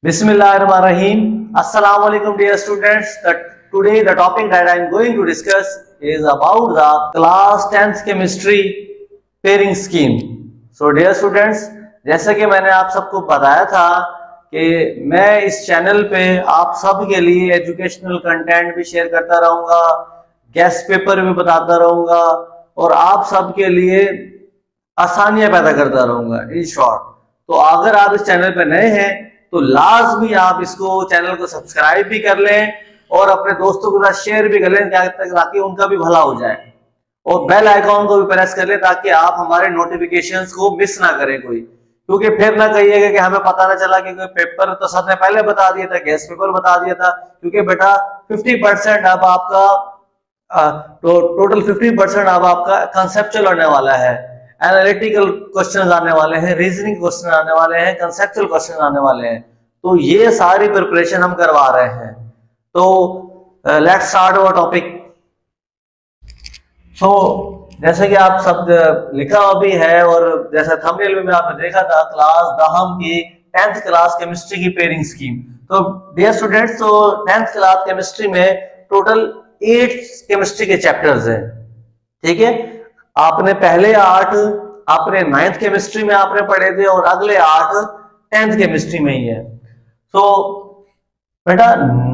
Bismillahirrahmanirrahim. Assalamu alaikum dear students. Today the topic that I am going to discuss is about the class 10th chemistry pairing scheme. So dear students, जैसा कि मैंने आप सबको बताया था कि मैं इस चैनल पे आप सब के लिए एजुकेशनल कंटेंट भी शेयर करता रहूँगा, गेस्ट पेपर भी बताता रहूँगा और आप सब के लिए आसानियां पैदा करता रहूँगा इन शॉर्ट। तो अगर आप इस चैनल पे नए हैं तो लाजमी आप इसको चैनल को सब्सक्राइब भी कर लें और अपने दोस्तों के साथ शेयर भी कर लें ताकि उनका भी भला हो जाए, और बेल आइकॉन को भी प्रेस कर लें ताकि आप हमारे नोटिफिकेशंस को मिस ना करें कोई, क्योंकि फिर ना कहिएगा कि हमें पता ना चला कि कोई पेपर तो सर ने पहले बता दिया था, गेस्ट पेपर बता दिया था। क्योंकि बेटा 50% अब आपका टोटल 50% अब आपका कंसेप्चुअल होने वाला है, एनालिटिकल क्वेश्चन आने वाले हैं, रीजनिंग क्वेश्चन आने वाले हैं, कंसेप्चुअल क्वेश्चन आने वाले हैं। तो ये सारी प्रिपरेशन हम करवा रहे हैं। तो लेट्स स्टार्ट अवर टॉपिक। सो जैसे कि आप सब लिखा भी है और जैसा थंबनेल में आपने देखा था, क्लास दहम की 10th क्लास केमिस्ट्री की पेयरिंग स्कीम। तो डियर स्टूडेंट्स, तो 10th क्लास केमिस्ट्री में टोटल 8 केमिस्ट्री के चैप्टर्स हैं, ठीक है। आपने पहले 8 आपने 9th केमिस्ट्री में आपने पढ़े थे और अगले 8 10th केमिस्ट्री में ही है। तो बेटा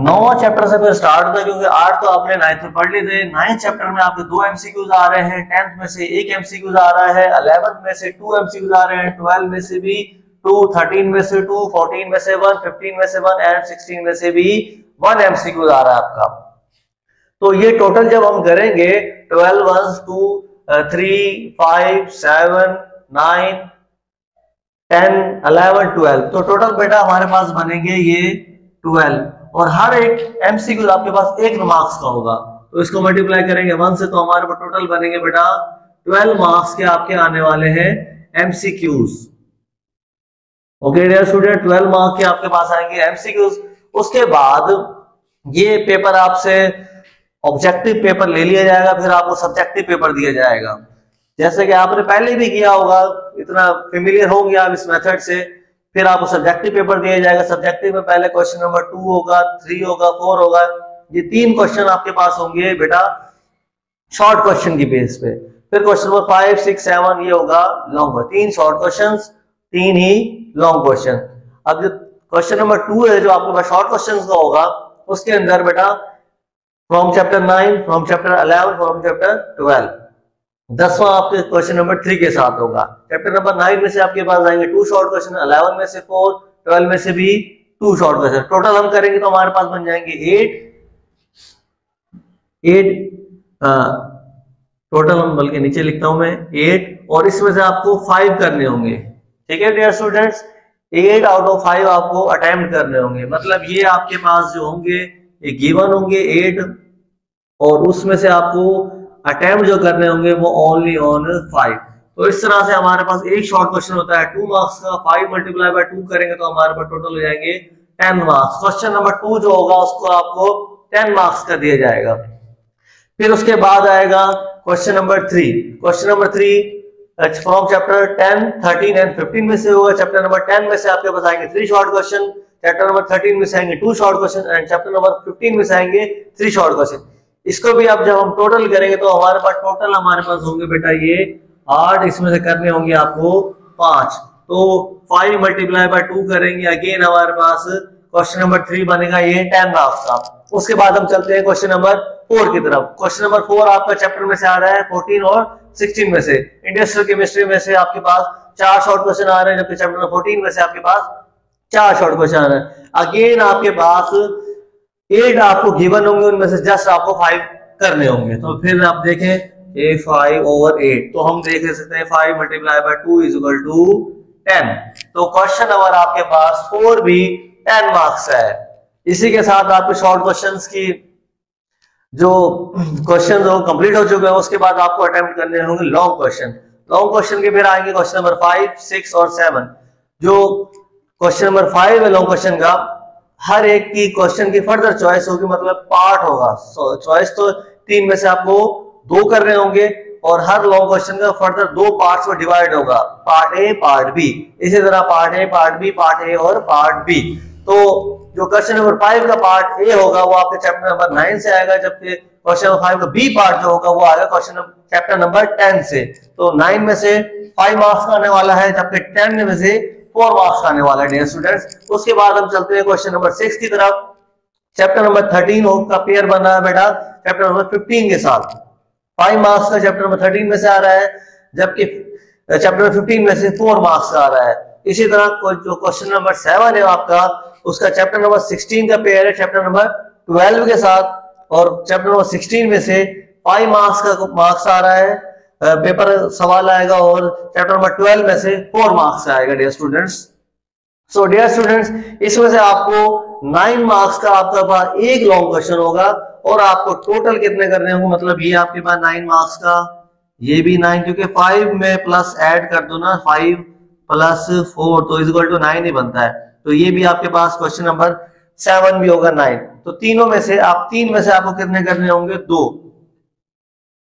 9 चैप्टर से फिर स्टार्ट होता है, क्योंकि 8 तो आपने 9th में पढ़ लिए थे। 9th चैप्टर में आपके 2 एमसीक्यूज आ रहे हैं, 10th में से 1 एमसीक्यूज आ रहा है, 11th में से 2 एमसीक्यूज आ रहे हैं, 12 में से भी 2, 13 में से 2, 14 में से 1, 15 में से 1 एंड 16 में से भी 1 एमसीक्यूज आ रहा है आपका। तो ये टोटल जब हम करेंगे 12 1 2 3 5 7 9 10 11 12, तो टोटल बेटा हमारे पास बनेंगे ये 12, और हर एक एमसीक्यू आपके पास 1 मार्क्स का होगा। तो इसको मल्टीप्लाई करेंगे 1 से, तो हमारे पास टोटल बनेंगे बेटा 12 मार्क्स के आपके आने वाले हैं MCQs. Okay dear student, 12 marks के आपके पास आएंगे एमसीक्यूज। उसके बाद ये पेपर आपसे ऑब्जेक्टिव पेपर ले लिया जाएगा, फिर आपको सब्जेक्टिव पेपर दिया जाएगा। जैसे कि आपने पहले भी किया होगा, इतना फेमिलियर हो गया आप इस मेथड से। फिर आपको सब्जेक्टिव पेपर दिया जाएगा। सब्जेक्टिव में पहले क्वेश्चन नंबर 2 होगा, 3 होगा, 4 होगा। ये 3 क्वेश्चन आपके पास होंगे बेटा शॉर्ट क्वेश्चन की बेस पे। फिर क्वेश्चन नंबर 5 6 7 ये होगा लॉन्ग, 3 शॉर्ट क्वेश्चन, 3 ही लॉन्ग क्वेश्चन। अब जो क्वेश्चन नंबर 2 है जो आपके पास शॉर्ट क्वेश्चन का होगा, उसके अंदर बेटा from chapter 9, from chapter 11, from chapter 12, 10वां आपके क्वेश्चन नंबर 3 के साथ होगा। चैप्टर नंबर 9 में से आपके पास आएंगे 2 शॉर्ट क्वेश्चन, 11 में से 4, 12 में से भी 2 शॉर्ट क्वेश्चन। टोटल हम करेंगे तो हमारे पास बन जाएंगे 8 टोटल, हम बल्कि नीचे लिखता हूं मैं 8, और इसमें से आपको 5 करने होंगे, ठीक है डियर स्टूडेंट्स। 8 आउट ऑफ 5 आपको अटेम्प्ट करने होंगे। मतलब ये आपके पास जो होंगे ये गिवन होंगे 8, और उसमें से आपको अटेम्प्ट जो करने होंगे वो ओनली ऑन 5। तो इस तरह से हमारे पास एक शॉर्ट क्वेश्चन होता है 2 मार्क्स का, 5 मल्टीप्लाई बाय 2 करेंगे तो हमारे पास टोटल हो जाएंगे 10 मार्क्स। क्वेश्चन नंबर 2 जो होगा उसको आपको 10 मार्क्स का दिया जाएगा। फिर उसके बाद आएगा question number 3। Question number 3 from chapter 10, 13 and 15 में से होगा। चैप्टर नंबर 10 में से आपके पास आएंगे 3 शॉर्ट क्वेश्चन, चैप्टर नंबर 13 में से आएंगे 2 short question, and chapter number 15 में से आएंगे 3 शॉर्ट क्वेश्चन। इसको भी अब जब हम टोटल करेंगे तो हमारे पास टोटल हमारे पास होंगे बेटा ये 8, इसमें से करने होंगे आपको 5। तो 5 मल्टीप्लाई बाय 2 करेंगे, अगेन हमारे पास क्वेश्चन नंबर 3 बनेगा ये 10 मार्क्स का। उसके बाद हम चलते हैं क्वेश्चन नंबर 4 की तरफ। क्वेश्चन नंबर 4 आपका चैप्टर में से आ रहा है 14 और 16 में से। इंडस्ट्रियल केमिस्ट्री में से आपके पास 4 शॉर्ट क्वेश्चन आ रहे हैं, जबकि चैप्टर नंबर 14 में से आपके पास 4 शॉर्ट क्वेश्चन आ रहे हैं। अगेन आपके पास 8 आपको गिवन होंगे, उनमें से जस्ट आपको 5 करने होंगे। तो फिर आप देखें ये 5 over 8, तो हम देख सकते हैं 5 multiply by 2 is equal to 10। तो क्वेश्चन नंबर आपके पास 4 भी 10 मार्क्स है। इसी के साथ आपके शॉर्ट क्वेश्चंस की जो क्वेश्चन हो कंप्लीट हो चुके हैं, उसके बाद आपको अटेम्प्ट करने होंगे लॉन्ग क्वेश्चन। लॉन्ग क्वेश्चन के फिर आएंगे क्वेश्चन नंबर 5, 6 और 7। जो क्वेश्चन नंबर 5 है लॉन्ग क्वेश्चन का, हर एक की क्वेश्चन की फर्दर चॉइस होगी, मतलब पार्ट होगा। चॉइस तो 3 में से आपको 2 करने होंगे, और हर लॉन्ग क्वेश्चन का फर्दर 2 पार्ट्स में डिवाइड होगा, पार्ट ए पार्ट बी। इसी तरह part A part B, part A और पार्ट बी। तो जो क्वेश्चन नंबर 5 का पार्ट ए होगा वो आपके चैप्टर नंबर 9 से आएगा, जबकि क्वेश्चन नंबर 5 का बी पार्ट जो होगा वो आएगा क्वेश्चन चैप्टर नंबर 10 से। तो 9 में से 5 मार्क्स का आने वाला है, जबकि 10 में से 4 मार्क्स का आने वाला है डियर स्टूडेंट्स। उसके बाद हम चलते हैं क्वेश्चन नंबर 6 की तरफ। चैप्टर नंबर 13 का पेयर बना है बेटा चैप्टर नंबर 15 के साथ। 5 मार्क्स का चैप्टर नंबर 13 में से आ रहा है, जबकि चैप्टर नंबर 15 में से 4 मार्क्स का आ रहा है। इसी तरह जो क्वेश्चन नंबर 7 है आपका, उसका चैप्टर नंबर 16 का पेयर है चैप्टर नंबर 12 के साथ, और चैप्टर नंबर 16 में से 5 मार्क्स का मार्क्स आ रहा है, पेपर सवाल आएगा, और चैप्टर नंबर 12 में से 4 मार्क्स आएगा dear students. So dear students, इसमें से आपको 9 मार्क्स का आपका पास एक लॉन्ग क्वेश्चन होगा, और आपको टोटल कितने करने होंगे, मतलब ये आपके पास 9 मार्क्स का, ये भी 9, क्योंकि 5 में प्लस ऐड कर दो ना, 5 प्लस 4 तो इक्वल टू 9 ही बनता है। तो ये भी आपके पास क्वेश्चन नंबर 7 भी होगा 9। तो तीनों में से आप 3 में से आपको कितने करने होंगे, 2।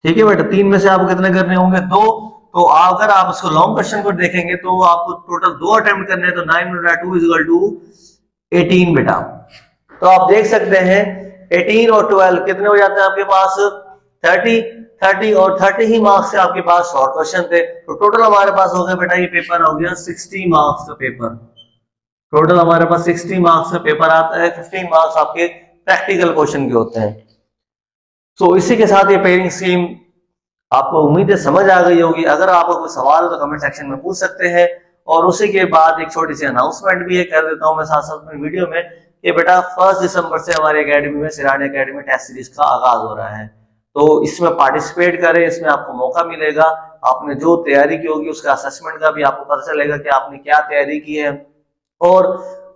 ठीक है बेटा, 3 में से आपको कितने करने होंगे, 2। तो अगर आप उसको लॉन्ग क्वेश्चन को देखेंगे तो आपको टोटल 2 अटेम्प्ट करने हैं, तो 9 2 इक्वल टू 18 बेटा। तो आप देख सकते हैं 18 और 12 कितने हो जाते हैं आपके पास, 30 और 30 ही मार्क्स से आपके पास शॉर्ट क्वेश्चन थे। तो टोटल हमारे पास हो गया बेटा, ये पेपर हो गया 60 मार्क्स का पेपर। टोटल हमारे पास 60 मार्क्स का पेपर आता है, 15 मार्क्स आपके प्रैक्टिकल क्वेश्चन के होते हैं। तो इसी के साथ ये पेयरिंग स्कीम आपको उम्मीद है समझ आ गई होगी। अगर आपको कोई सवाल हो तो कमेंट सेक्शन में पूछ सकते हैं। और उसी के बाद एक छोटी सी अनाउंसमेंट भी है कर देता हूं मैं साथ साथ में वीडियो में, कि बेटा 1 दिसंबर से हमारी एकेडमी में, सिरानी एकेडमी टेस्ट सीरीज का आगाज हो रहा है। तो इसमें पार्टिसिपेट करें, इसमें आपको मौका मिलेगा। आपने जो तैयारी की होगी उसका असेसमेंट का भी आपको पता चलेगा कि आपने क्या तैयारी की है, और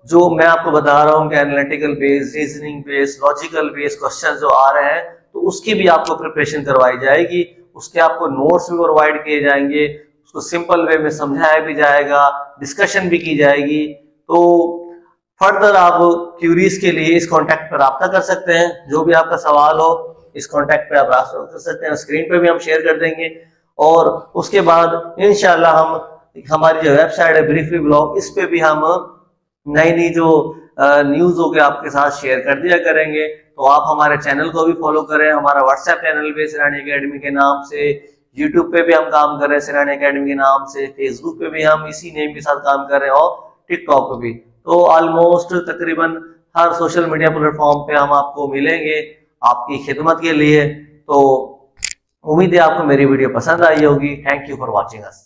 जो मैं आपको बता रहा हूँ कि analytical based, reasoning based, logical based question जो आ रहे हैं, तो उसकी भी आपको प्रिपरेशन करवाई जाएगी। उसके आपको नोट्स भी प्रोवाइड किए जाएंगे, उसको सिंपल वे में समझाया भी जाएगा, डिस्कशन भी की जाएगी। तो फर्दर आप क्यूरीज के लिए इस कॉन्टैक्ट पर रब्ता कर सकते हैं। जो भी आपका सवाल हो इस कॉन्टैक्ट पे आप रब्ता कर सकते हैं, स्क्रीन पे भी हम शेयर कर देंगे। और उसके बाद इंशाल्लाह हम हमारी जो वेबसाइट है ब्रीफली ब्लॉग, इस पे भी हम नई जो न्यूज हो के आपके साथ शेयर कर दिया करेंगे। तो आप हमारे चैनल को भी फॉलो करें, हमारा व्हाट्सएप चैनल भी सिरानी एकेडमी के नाम से, यूट्यूब पे भी हम काम कर रहे हैं सिरानी एकेडमी के नाम से, फेसबुक पे भी हम इसी नेम के साथ काम कर रहे हैं, और टिकटॉक पे भी। तो ऑलमोस्ट तकरीबन हर सोशल मीडिया प्लेटफॉर्म पे हम आपको मिलेंगे आपकी खिदमत के लिए। तो उम्मीद है आपको मेरी वीडियो पसंद आई होगी। Thank you for watching us.